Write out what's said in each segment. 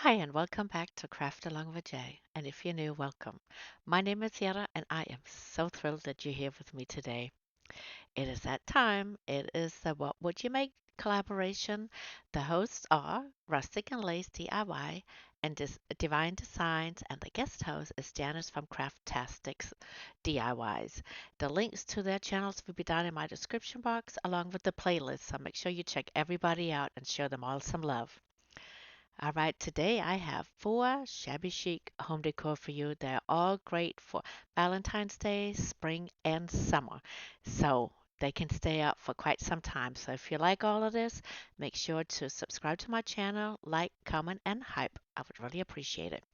Hi, and welcome back to Craft Along with Jay. And if you're new, welcome. My name is Yara, and I am so thrilled that you're here with me today. It is that time. It is the What Would You Make collaboration. The hosts are Rustic and Lace DIY and Divine Designs, and the guest host is Janice from Craftastics DIYs. The links to their channels will be down in my description box along with the playlist, so make sure you check everybody out and show them all some love. All right, today I have four shabby chic home decor for you. They're all great for Valentine's Day, spring, and summer. So they can stay up for quite some time. So if you like all of this, make sure to subscribe to my channel, like, comment, and hype. I would really appreciate it.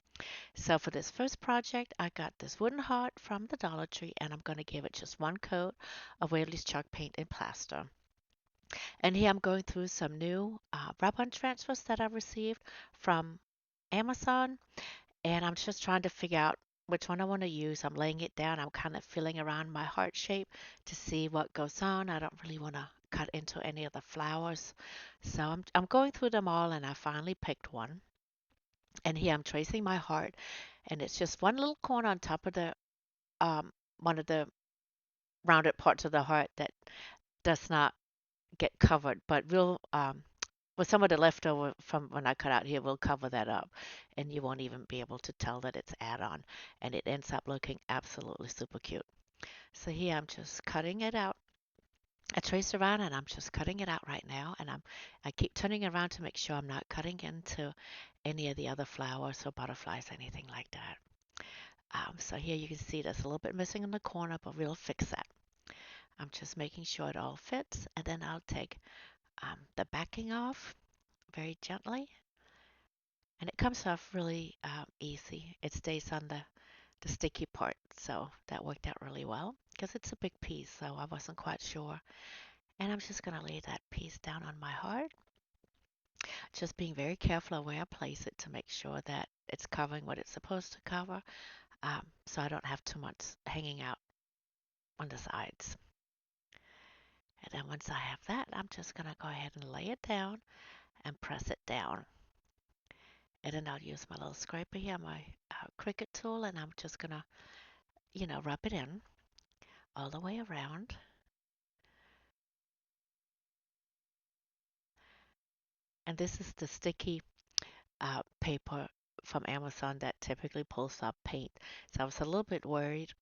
So for this first project, I got this wooden heart from the Dollar Tree, and I'm going to give it just one coat of Waverly's chalk paint and plaster. And here I'm going through some new rub-on transfers that I received from Amazon, and I'm just trying to figure out which one I want to use. I'm laying it down. I'm kind of feeling around my heart shape to see what goes on. I don't really want to cut into any of the flowers. So I'm going through them all, and I finally picked one. And here I'm tracing my heart, and it's just one little corner on top of the one of the rounded parts of the heart that does not get covered, but we'll with some of the leftover from when I cut out here, we'll cover that up, and you won't even be able to tell that it's add-on, and it ends up looking absolutely super cute. So here I'm just cutting it out. I trace around and I'm just cutting it out right now, and I keep turning around to make sure I'm not cutting into any of the other flowers or butterflies, anything like that. So here you can see there's a little bit missing in the corner, but we'll fix that. I'm just making sure it all fits, and then I'll take the backing off very gently, and it comes off really easy. It stays on the sticky part, so that worked out really well because it's a big piece, so I wasn't quite sure. And I'm just going to lay that piece down on my heart, just being very careful of where I place it to make sure that it's covering what it's supposed to cover, so I don't have too much hanging out on the sides. And then once I have that, I'm just going to go ahead and lay it down and press it down. And then I'll use my little scraper here, my Cricut tool, and I'm just gonna, rub it in all the way around. And this is the sticky paper from Amazon that typically pulls up paint. So I was a little bit worried,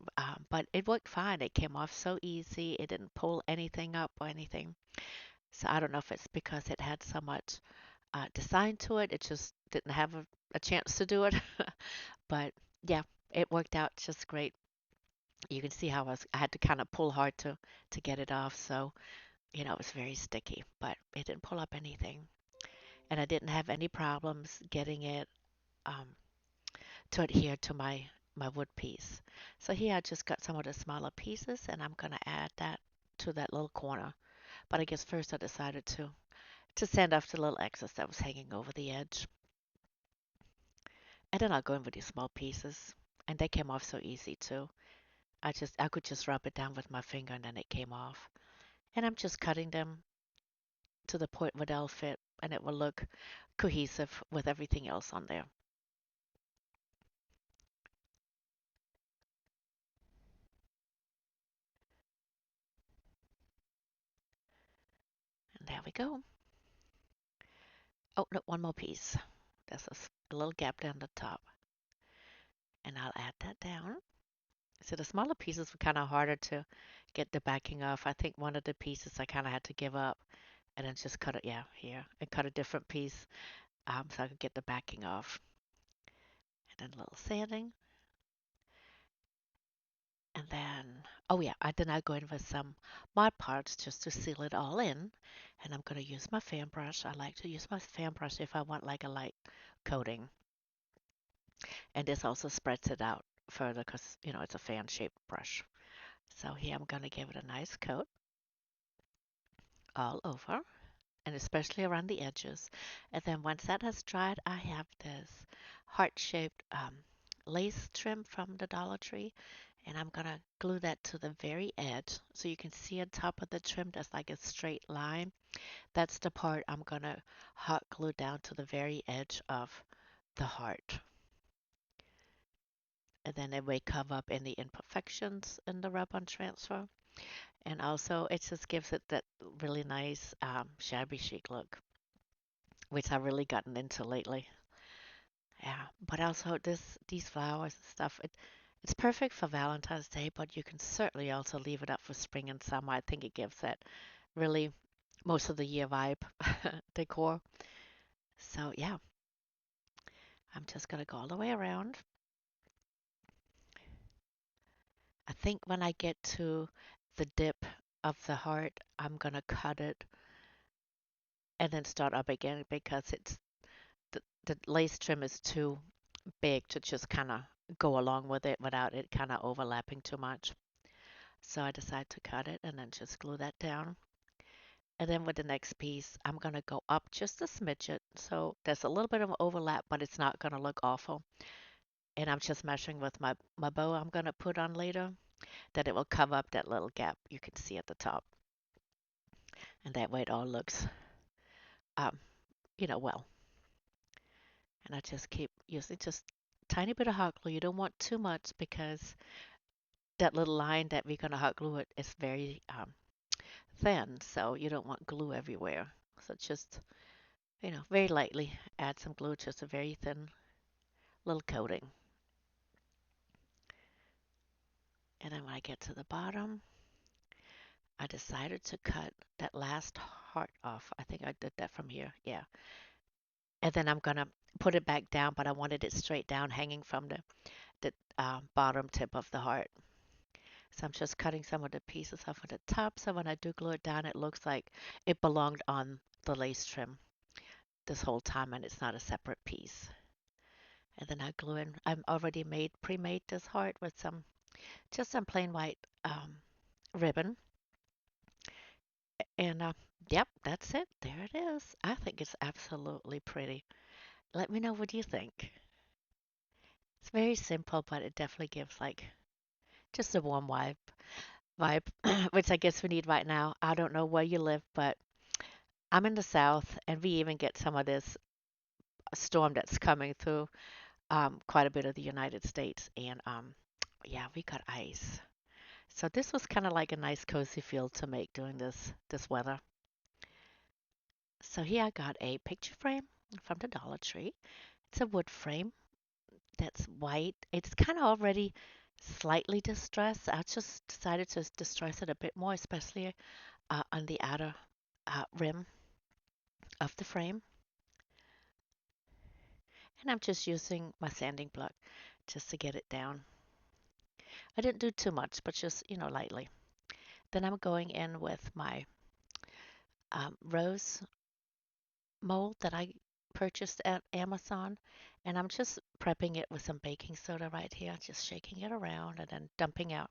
but it worked fine. It came off so easy. It didn't pull anything up or anything. So I don't know if it's because it had so much design to it. It just didn't have a chance to do it. But yeah, it worked out just great. You can see how I had to kind of pull hard to get it off. So, it was very sticky, but it didn't pull up anything. And I didn't have any problems getting it um, to adhere to my wood piece. So here I just got some of the smaller pieces, and I'm going to add that to that little corner. But I guess first I decided to sand off the little excess that was hanging over the edge. And then I'll go in with these small pieces. And they came off so easy too. I could just rub it down with my finger, and then it came off. And I'm just cutting them to the point where they'll fit and it will look cohesive with everything else on there. And there we go. Oh, no, one more piece. There's a little gap down the top. And I'll add that down. So the smaller pieces were kind of harder to get the backing off. I think one of the pieces I kind of had to give up and then just cut it, yeah, here, and cut a different piece so I could get the backing off. And then a little sanding. And then, oh yeah, then I go in with some Mod Podge just to seal it all in. And I'm going to use my fan brush. I like to use my fan brush if I want like a light coating. And this also spreads it out further because, it's a fan shaped brush. So here I'm going to give it a nice coat all over, and especially around the edges. And then once that has dried, I have this heart-shaped lace trim from the Dollar Tree, and I'm gonna glue that to the very edge so you can see on top of the trim there's like a straight line. That's the part I'm gonna hot glue down to the very edge of the heart. And then it may cover up any imperfections in the rub-on transfer. And also, it just gives it that really nice shabby chic look, which I've really gotten into lately. Yeah, but also these flowers and stuff, it's perfect for Valentine's Day, but you can certainly also leave it up for spring and summer. I think it gives that really most of the year vibe decor. So yeah, I'm just gonna go all the way around. I think when I get to the dip of the heart, I'm gonna cut it and then start up again because the lace trim is too big to just kind of go along with it without it kind of overlapping too much. So I decided to cut it and then just glue that down. And then with the next piece, I'm going to go up just a smidget. So there's a little bit of overlap, but it's not going to look awful. And I'm just measuring with my bow I'm going to put on later that it will cover up that little gap you can see at the top. And that way it all looks, um, well. And I just keep using just tiny bit of hot glue. You don't want too much because that little line that we're going to hot glue it is very thin, so you don't want glue everywhere. So just, very lightly add some glue, just a very thin little coating. And then when I get to the bottom, I decided to cut that last heart off. I think I did that from here. Yeah. And then I'm gonna put it back down, but I wanted it straight down, hanging from the bottom tip of the heart. So I'm just cutting some of the pieces off at the top. So when I do glue it down, it looks like it belonged on the lace trim this whole time, and it's not a separate piece. And then I glue in. I'm already pre-made this heart with just some plain white ribbon. And yep, that's it. There it is. I think it's absolutely pretty. Let me know what you think. It's very simple, but it definitely gives like just a warm vibe, which I guess we need right now. I don't know where you live, but I'm in the South, and we even get some of this storm that's coming through quite a bit of the United States, and yeah, we got ice. So this was kind of like a nice cozy feel to make during this weather. So here I got a picture frame from the Dollar Tree. It's a wood frame that's white. It's kind of already slightly distressed. I just decided to distress it a bit more, especially on the outer rim of the frame. And I'm just using my sanding block just to get it down. I didn't do too much, but just, lightly. Then I'm going in with my rose mold that I purchased at Amazon, and I'm just prepping it with some baking soda right here, just shaking it around and then dumping out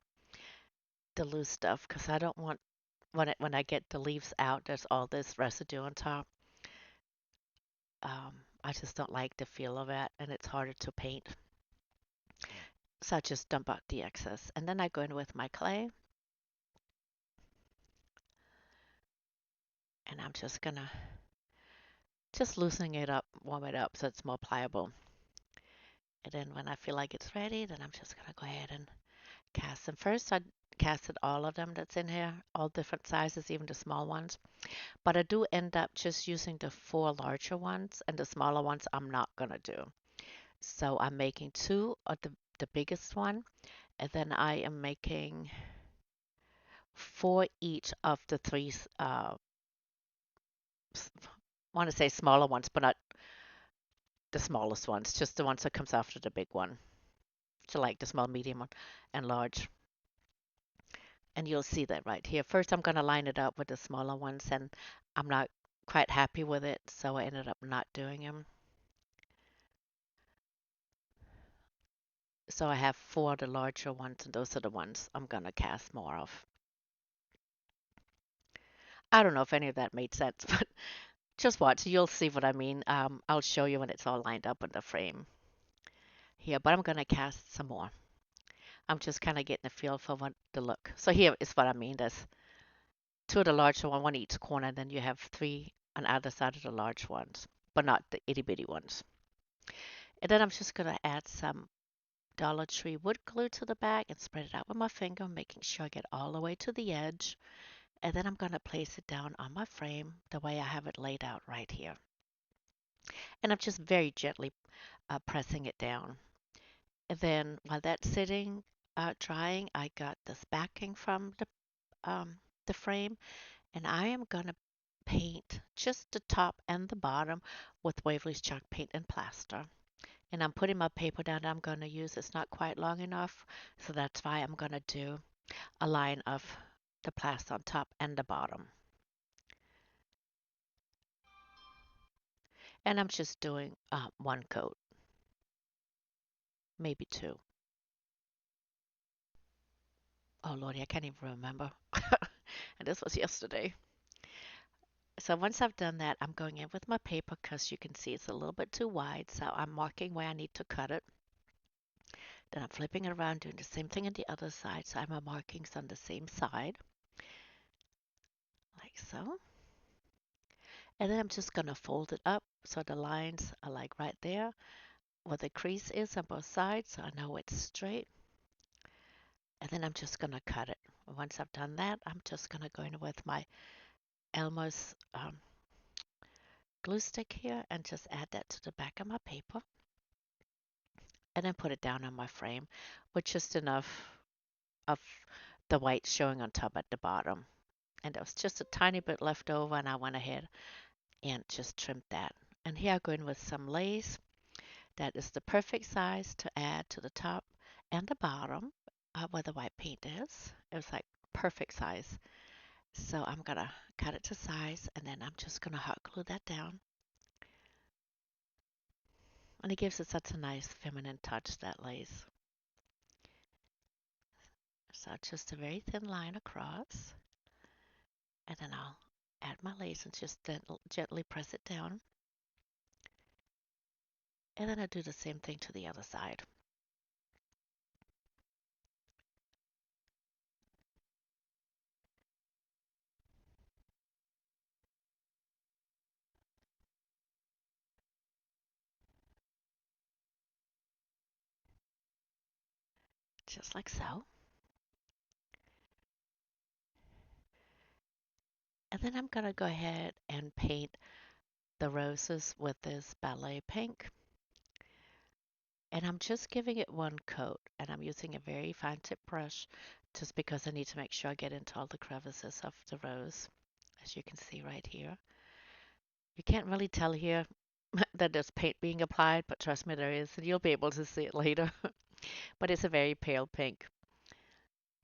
the loose stuff because I don't want when I get the leaves out, there's all this residue on top. I just don't like the feel of it, and it's harder to paint. So I just dump out the excess, and then I go in with my clay, and I'm just gonna just loosening it up, warm it up so it's more pliable. And then when I feel like it's ready, then I'm just gonna go ahead and cast them. First, I casted all of them that's in here, all different sizes, even the small ones. But I do end up just using the four larger ones, and the smaller ones I'm not gonna do. So I'm making two of the biggest one, and then I am making four each of the three, want to say smaller ones, but not the smallest ones, just the ones that comes after the big one. So like the small, medium one, and large. And you'll see that right here. First, I'm going to line it up with the smaller ones, and I'm not quite happy with it, so I ended up not doing them. So I have four of the larger ones, and those are the ones I'm going to cast more of. I don't know if any of that made sense, but just watch. You'll see what I mean. I'll show you when it's all lined up in the frame here, but I'm going to cast some more. I'm just kind of getting a feel for what the look. So here is what I mean. There's two of the larger one each corner, and then you have three on either side of the large ones, but not the itty bitty ones. And then I'm just going to add some Dollar Tree wood glue to the back and spread it out with my finger, making sure I get all the way to the edge. And then I'm going to place it down on my frame the way I have it laid out right here. And I'm just very gently pressing it down. And then while that's sitting drying, I got this backing from the frame, and I am going to paint just the top and the bottom with Waverly's chalk paint and plaster. And I'm putting my paper down that I'm going to use. It's not quite long enough, so that's why I'm going to do a line of the plaster on top and the bottom. And I'm just doing one coat, maybe two. Oh, Lordy, I can't even remember. And this was yesterday. So once I've done that, I'm going in with my paper because you can see it's a little bit too wide. So I'm marking where I need to cut it. Then I'm flipping it around, doing the same thing on the other side. So I have my markings on the same side, like so. And then I'm just going to fold it up so the lines are like right there where the crease is on both sides, so I know it's straight. And then I'm just going to cut it. Once I've done that, I'm just going to go in with my Elmer's glue stick here and just add that to the back of my paper. And then put it down on my frame with just enough of the white showing on top at the bottom. And there was just a tiny bit left over, and I went ahead and just trimmed that. And here I go in with some lace. That is the perfect size to add to the top and the bottom where the white paint is. It was like perfect size. So I'm going to cut it to size, and then I'm just going to hot glue that down. And it gives it such a nice feminine touch, that lace. So just a very thin line across. And then I'll add my lace and just then gently press it down. And then I do the same thing to the other side. Just like so. And then I'm going to go ahead and paint the roses with this ballet pink. And I'm just giving it one coat, and I'm using a very fine tip brush just because I need to make sure I get into all the crevices of the rose, as you can see right here. You can't really tell here that there's paint being applied, but trust me, there is, and you'll be able to see it later. But it's a very pale pink,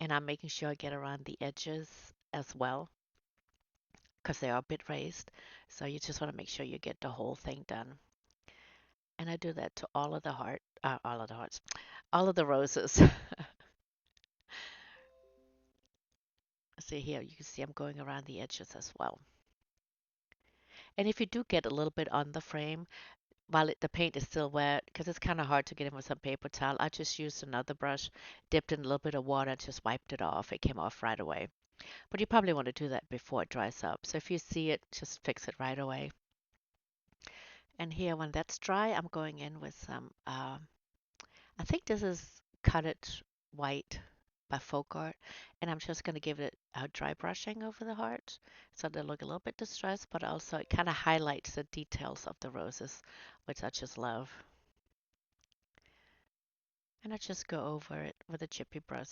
and I'm making sure I get around the edges as well because they are a bit raised. So you just want to make sure you get the whole thing done. And I do that to all of the hearts, all of the roses. See here, you can see I'm going around the edges as well. And if you do get a little bit on the frame, while the paint is still wet, because it's kind of hard to get in with some paper towel, I just used another brush, dipped in a little bit of water, and just wiped it off. It came off right away. But you probably want to do that before it dries up. So if you see it, just fix it right away. And here, when that's dry, I'm going in with some, I think this is Cut It White by Folk Art. And I'm just going to give it a dry brushing over the heart so they look a little bit distressed, but also it kind of highlights the details of the roses, which I just love. And I just go over it with a chippy brush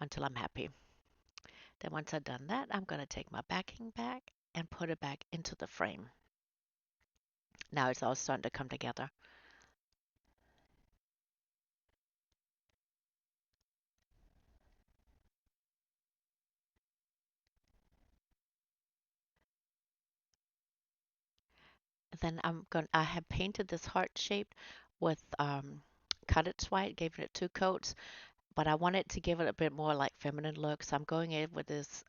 until I'm happy. Then once I've done that, I'm going to take my backing back and put it back into the frame. Now it's all starting to come together. Then I have painted this heart shaped with Cut It White, gave it two coats, but I wanted to give it a bit more like feminine look. So I'm going in with this,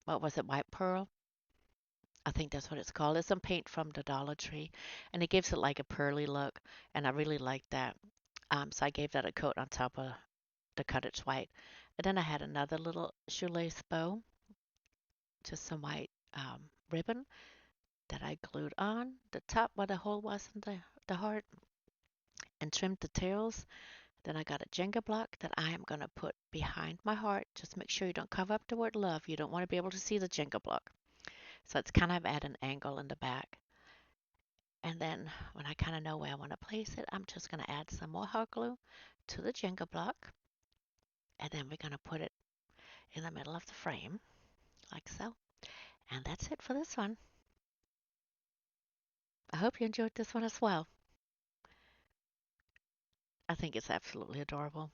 what was it, white pearl? I think that's what it's called. It's some paint from the Dollar Tree, and it gives it like a pearly look, and I really like that. So I gave that a coat on top of the Cut It White. And then I had another little shoelace bow, just some white ribbon that I glued on the top where the hole was in the heart. and trimmed the tails. Then I got a Jenga block that I am going to put behind my heart. Just make sure you don't cover up the word love. You don't want to be able to see the Jenga block. So it's kind of at an angle in the back. And then when I kind of know where I want to place it, I'm just going to add some more hot glue to the Jenga block. And then we're going to put it in the middle of the frame, like so. And that's it for this one. I hope you enjoyed this one as well. I think it's absolutely adorable.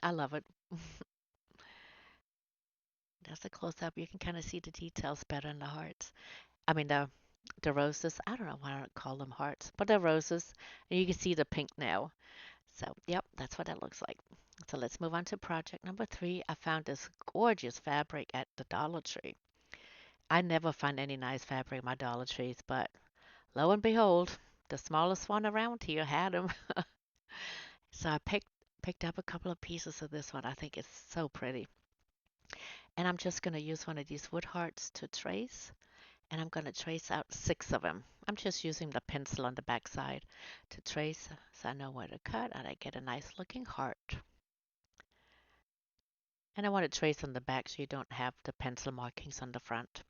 I love it. That's a close up. You can kind of see the details better in the hearts. I mean, the roses. I don't know why I don't call them hearts, but they're roses. And you can see the pink now. So, yep, that's what that looks like. So let's move on to project number 3. I found this gorgeous fabric at the Dollar Tree. I never find any nice fabric in my Dollar Trees, but lo and behold, the smallest one around here had them. So I picked up a couple of pieces of this one. I think it's so pretty. And I'm just going to use one of these wood hearts to trace. And I'm going to trace out 6 of them. I'm just using the pencil on the back side to trace so I know where to cut and I get a nice looking heart. And I want to trace on the back so you don't have the pencil markings on the front.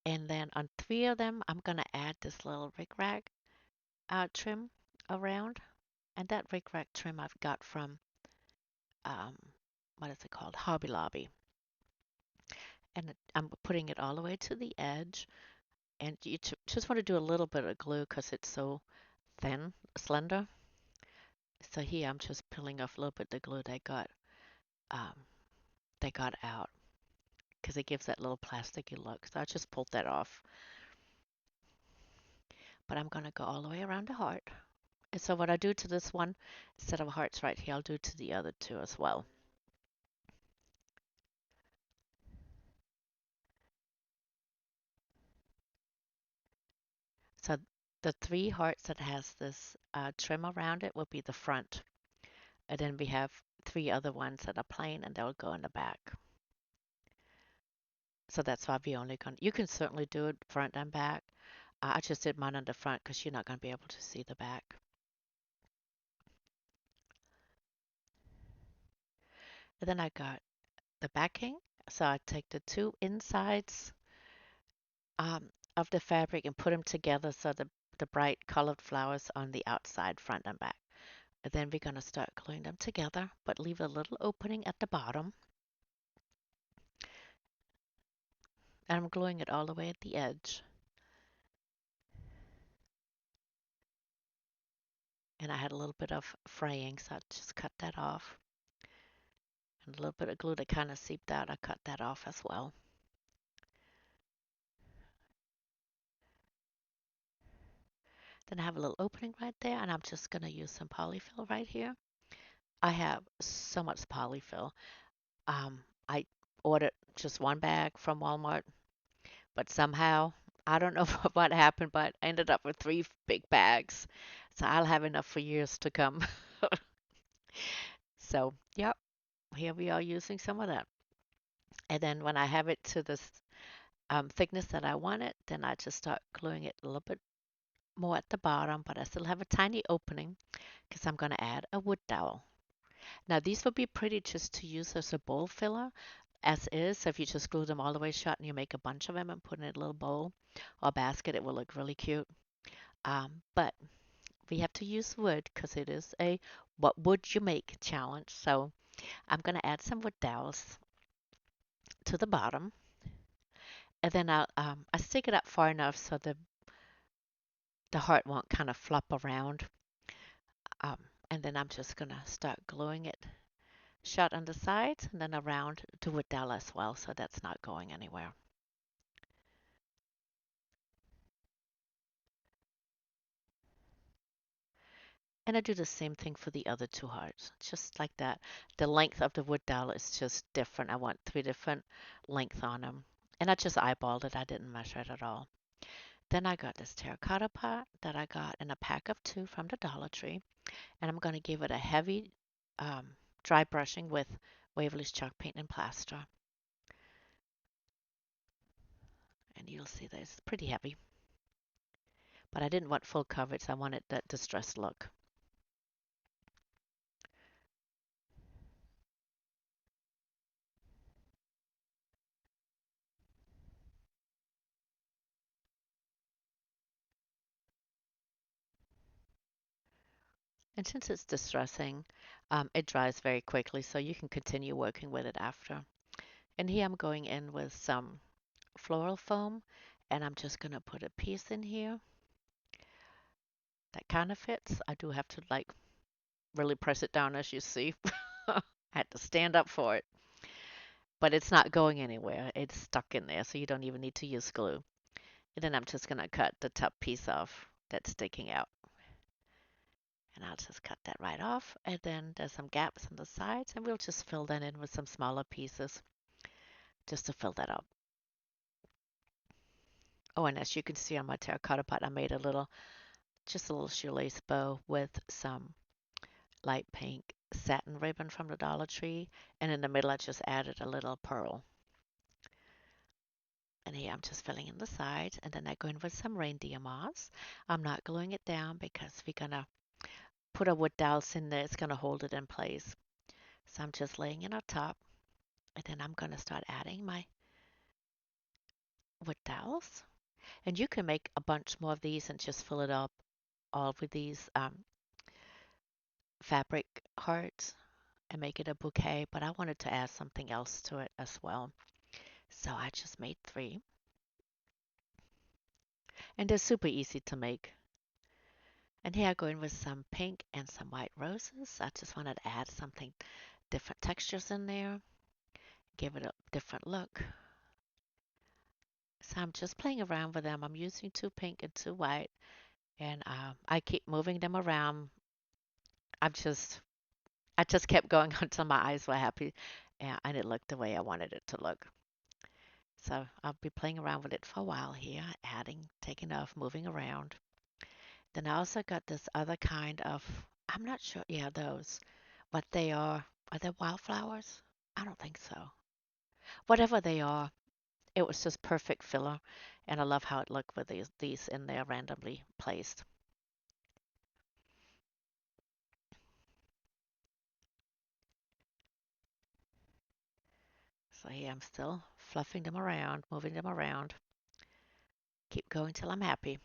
And then on 3 of them, I'm going to add this little rickrack trim around. And that rickrack trim I've got from, um, what is it called? Hobby Lobby. And I'm putting it all the way to the edge. And you just want to do a little bit of glue because it's so thin, slender. So here I'm just peeling off a little bit of the glue um, they got out because it gives that little plasticky look. So I just pulled that off. But I'm going to go all the way around the heart. And so what I do to this one, instead of hearts right here, I'll do to the other 2 as well. So the 3 hearts that has this trim around it will be the front. And then we have 3 other ones that are plain and they'll go in the back. So that's why we only going you can certainly do it front and back. I just did mine on the front because you're not going to be able to see the back. And then I got the backing. So I take the 2 insides of the fabric and put them together so the bright colored flowers on the outside, front and back. And then we're going to start gluing them together, but leave a little opening at the bottom. And I'm gluing it all the way at the edge. And I had a little bit of fraying, so I just cut that off. And a little bit of glue that kind of seeped out, I cut that off as well. Then I have a little opening right there, and I'm just going to use some polyfill right here. I have so much polyfill. I ordered just 1 bag from Walmart, but somehow, I don't know what happened, but I ended up with 3 big bags. So I'll have enough for years to come. So, yep, here we are using some of that. And then when I have it to this thickness that I want it, then I just start gluing it a little bit more at the bottom, but I still have a tiny opening because I'm going to add a wood dowel. Now these would be pretty just to use as a bowl filler as is. So if you just glue them all the way shut and you make a bunch of them and put in a little bowl or basket, it will look really cute. But we have to use wood because it is a what would you make challenge. So I'm going to add some wood dowels to the bottom. And then I stick it up far enough so the heart won't kind of flop around. And then I'm just going to start gluing it shut on the sides and then around the wood dowel as well, so that's not going anywhere. And I do the same thing for the other 2 hearts, just like that. The length of the wood dowel is just different. I want 3 different lengths on them. And I just eyeballed it. I didn't measure it at all. Then I got this terracotta pot that I got in a pack of 2 from the Dollar Tree. And I'm going to give it a heavy dry brushing with Waverly's chalk paint and plaster. And you'll see that it's pretty heavy. But I didn't want full coverage. I wanted that distressed look. And since it's distressing, it dries very quickly, so you can continue working with it after. And here I'm going in with some floral foam, and I'm just going to put a piece in here that kind of fits. I do have to like really press it down as you see. I had to stand up for it, but it's not going anywhere. It's stuck in there, so you don't even need to use glue. And then I'm just going to cut the top piece off that's sticking out. And I'll just cut that right off. And then there's some gaps on the sides, and we'll just fill that in with some smaller pieces just to fill that up. Oh, and as you can see on my terracotta pot, I made just a little shoelace bow with some light pink satin ribbon from the Dollar Tree. And in the middle, I just added a little pearl. And here I'm just filling in the sides, and then I go in with some reindeer moss. I'm not gluing it down because we're gonna put a wood dowels in there. It's gonna hold it in place. So I'm just laying it on top, and then I'm gonna start adding my wood dowels. And you can make a bunch more of these and just fill it up all with these fabric hearts and make it a bouquet, but I wanted to add something else to it as well. So I just made three, and they're super easy to make. And here I go in with some pink and some white roses. I just wanted to add something different textures in there, give it a different look. So I'm just playing around with them. I'm using two pink and two white, and I keep moving them around. I'm just I just kept going until my eyes were happy and it looked the way I wanted it to look. So I'll be playing around with it for a while here, adding, taking off, moving around. Then I also got this other kind of, I'm not sure, yeah, those, what they are. Are they wildflowers? I don't think so. Whatever they are, it was just perfect filler, and I love how it looked with these in there randomly placed. So here I'm still fluffing them around, moving them around. Keep going till I'm happy.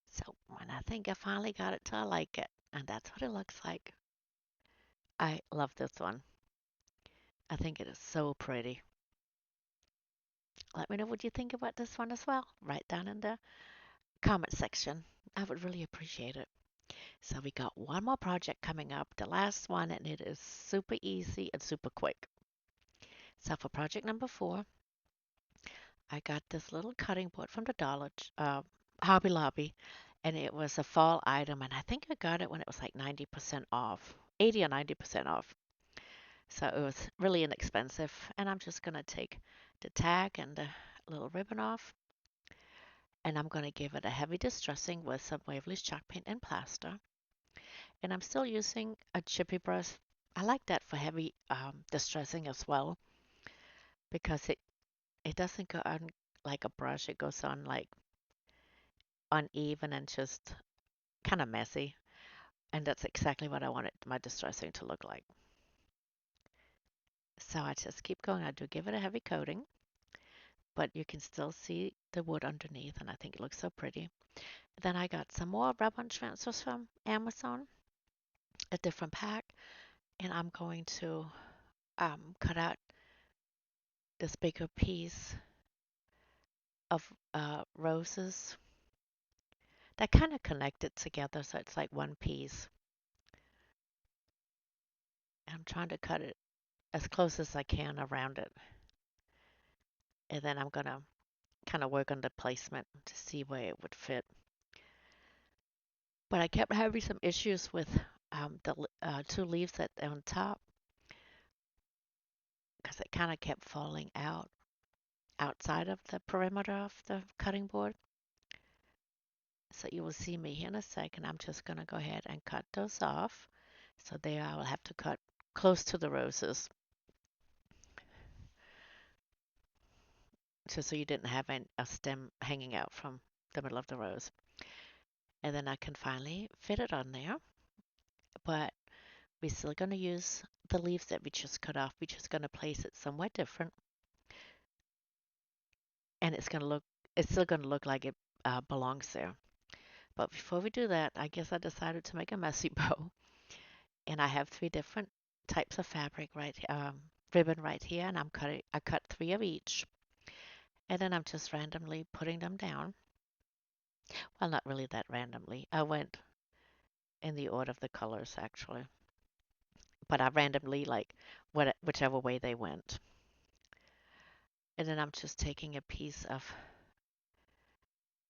So when I think I finally got it till I like it, and that's what it looks like. I love this one. I think it is so pretty. Let me know what you think about this one as well. Write down in the comment section. I would really appreciate it. So we got one more project coming up, the last one, and it is super easy and super quick. So for project number 4, I got this little cutting board from the Hobby Lobby, and it was a fall item, and I think I got it when it was like 90% off, 80 or 90% off. So it was really inexpensive, and I'm just gonna take the tag and the little ribbon off, and I'm gonna give it a heavy distressing with some Waverly's chalk paint and plaster. And I'm still using a chippy brush. I like that for heavy distressing as well because it doesn't go on like a brush. It goes on like uneven and just kind of messy. And that's exactly what I wanted my distressing to look like. So I just keep going. I do give it a heavy coating, but you can still see the wood underneath, and I think it looks so pretty. Then I got some more rub-on transfers from Amazon, a different pack, and I'm going to cut out this bigger piece of roses that kind of connected together, so it's like one piece. I'm trying to cut it as close as I can around it, and then I'm gonna kind of work on the placement to see where it would fit. But I kept having some issues with the two leaves that on top because it kind of kept falling out outside of the perimeter of the cutting board. So you will see me here in a second. I'm just going to go ahead and cut those off. So there I will have to cut close to the roses just so you didn't have a stem hanging out from the middle of the rose. And then I can finally fit it on there. But we're still going to use the leaves that we just cut off. We're just going to place it somewhere different. and it's still gonna look like it belongs there. But before we do that, I guess I decided to make a messy bow, and I have three different types of fabric ribbon right here, and I cut three of each, and then I'm just randomly putting them down. Well, not really that randomly. I went in the order of the colors actually, but I randomly like whichever way they went. And then I'm just taking a piece of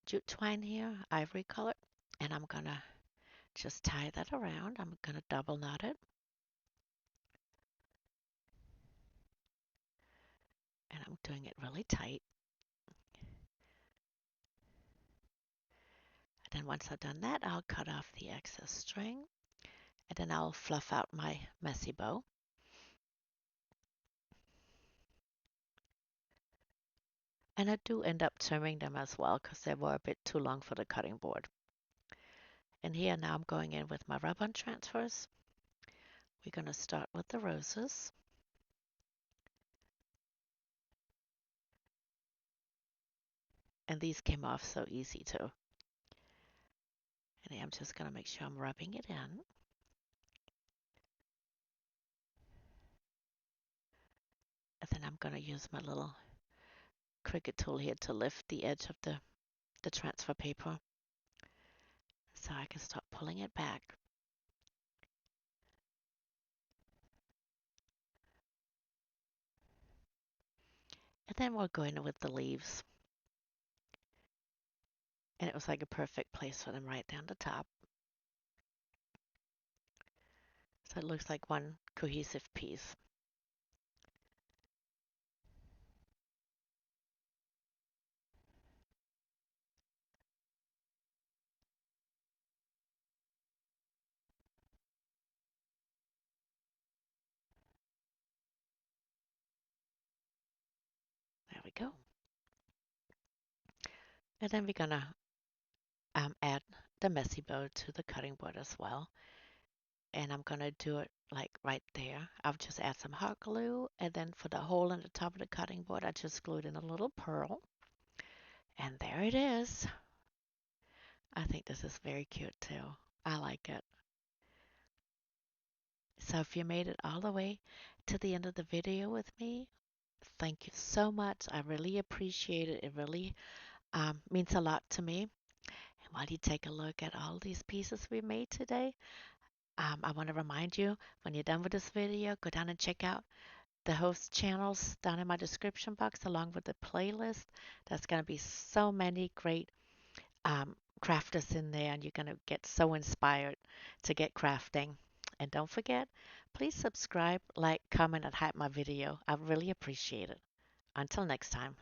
jute twine here, ivory color, and I'm gonna just tie that around. I'm gonna double knot it, and I'm doing it really tight. And then once I've done that, I'll cut off the excess string, and then I'll fluff out my messy bow. And I do end up trimming them as well because they were a bit too long for the cutting board. And here now I'm going in with my rub-on transfers. We're going to start with the roses. And these came off so easy too. And I'm just going to make sure I'm rubbing it in. And then I'm going to use my little Cricut tool here to lift the edge of the transfer paper so I can start pulling it back. And then we'll go in with the leaves. And it was like a perfect place for them right down the top. So it looks like one cohesive piece. There we go. And then we're gonna add the messy bow to the cutting board as well. And I'm gonna do it like right there. I'll just add some hot glue, and then for the hole in the top of the cutting board, I just glued in a little pearl. And there it is. I think this is very cute too. I like it. So if you made it all the way to the end of the video with me, thank you so much. I really appreciate it. It really means a lot to me. And while you take a look at all these pieces we made today, I want to remind you, when you're done with this video, go down and check out the host channels down in my description box along with the playlist. There's going to be so many great crafters in there, and you're going to get so inspired to get crafting. And don't forget, please subscribe, like, comment, and hype my video. I really appreciate it. Until next time.